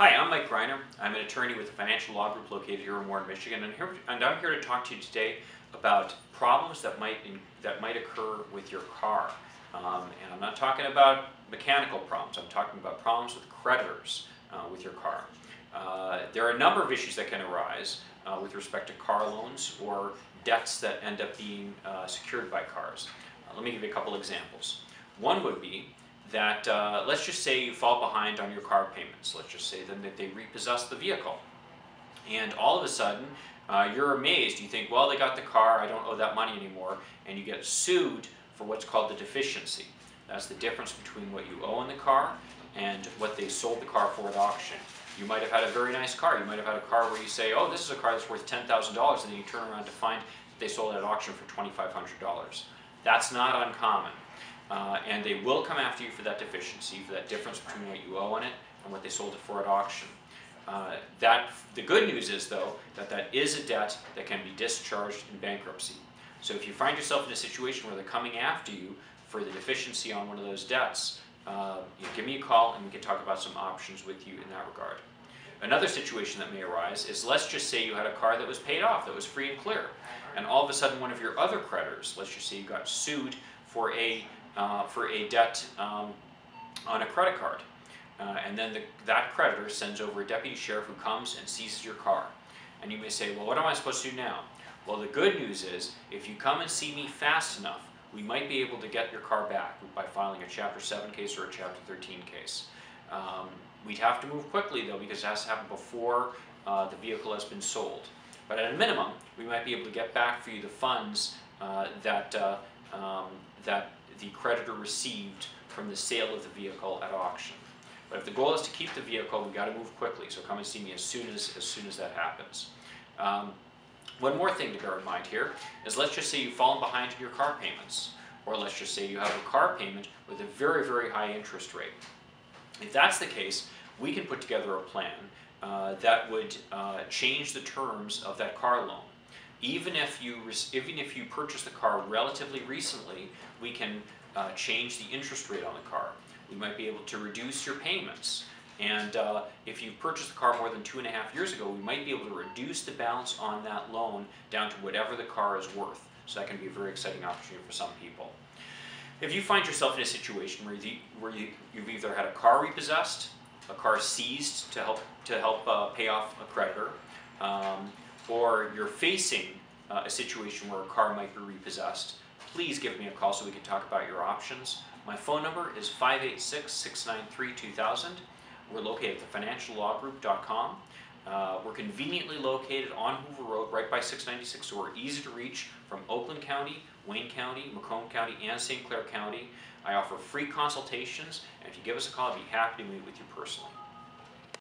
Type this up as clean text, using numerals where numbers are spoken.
Hi, I'm Mike Reiner. I'm an attorney with the financial law group located here in Warren, Michigan, and I'm here to talk to you today about problems that might occur with your car. And I'm not talking about mechanical problems. I'm talking about problems with creditors with your car. There are a number of issues that can arise with respect to car loans or debts that end up being secured by cars. Let me give you a couple examples. One would be that let's just say you fall behind on your car payments. Let's just say then that they repossess the vehicle. And all of a sudden, you're amazed. You think, well, they got the car, I don't owe that money anymore. And you get sued for what's called the deficiency. That's the difference between what you owe on the car and what they sold the car for at auction. You might have had a very nice car. You might have had a car where you say, oh, this is a car that's worth $10,000, and then you turn around to find that they sold it at auction for $2,500. That's not uncommon. And they will come after you for that deficiency, for that difference between what you owe on it and what they sold it for at auction. The good news is, though, that is a debt that can be discharged in bankruptcy. So if you find yourself in a situation where they're coming after you for the deficiency on one of those debts, give me a call and we can talk about some options with you in that regard. Another situation that may arise is, let's just say you had a car that was paid off, that was free and clear, and all of a sudden one of your other creditors, let's just say you got sued for a debt on a credit card. And then that creditor sends over a deputy sheriff who comes and seizes your car. And you may say, well, what am I supposed to do now? Well, the good news is, if you come and see me fast enough, we might be able to get your car back by filing a Chapter 7 case or a Chapter 13 case. We'd have to move quickly, though, because it has to happen before the vehicle has been sold. But at a minimum, we might be able to get back for you the funds that the creditor received from the sale of the vehicle at auction. But if the goal is to keep the vehicle, we've got to move quickly. So come and see me as soon as that happens. One more thing to bear in mind here is, let's just say you've fallen behind in your car payments, or let's just say you have a car payment with a very, very high interest rate. If that's the case, we can put together a plan that would change the terms of that car loan. Even if you purchase the car relatively recently, we can change the interest rate on the car. We might be able to reduce your payments. And if you purchased the car more than 2.5 years ago, we might be able to reduce the balance on that loan down to whatever the car is worth. So that can be a very exciting opportunity for some people. If you find yourself in a situation where you've either had a car repossessed, a car seized to help pay off a creditor, or you're facing a situation where a car might be repossessed, please give me a call so we can talk about your options. My phone number is 586-693-2000. We're located at thefinanciallawgroup.com. We're conveniently located on Hoover Road, right by 696, so we're easy to reach from Oakland County, Wayne County, Macomb County, and St. Clair County. I offer free consultations, and if you give us a call, I'd be happy to meet with you personally.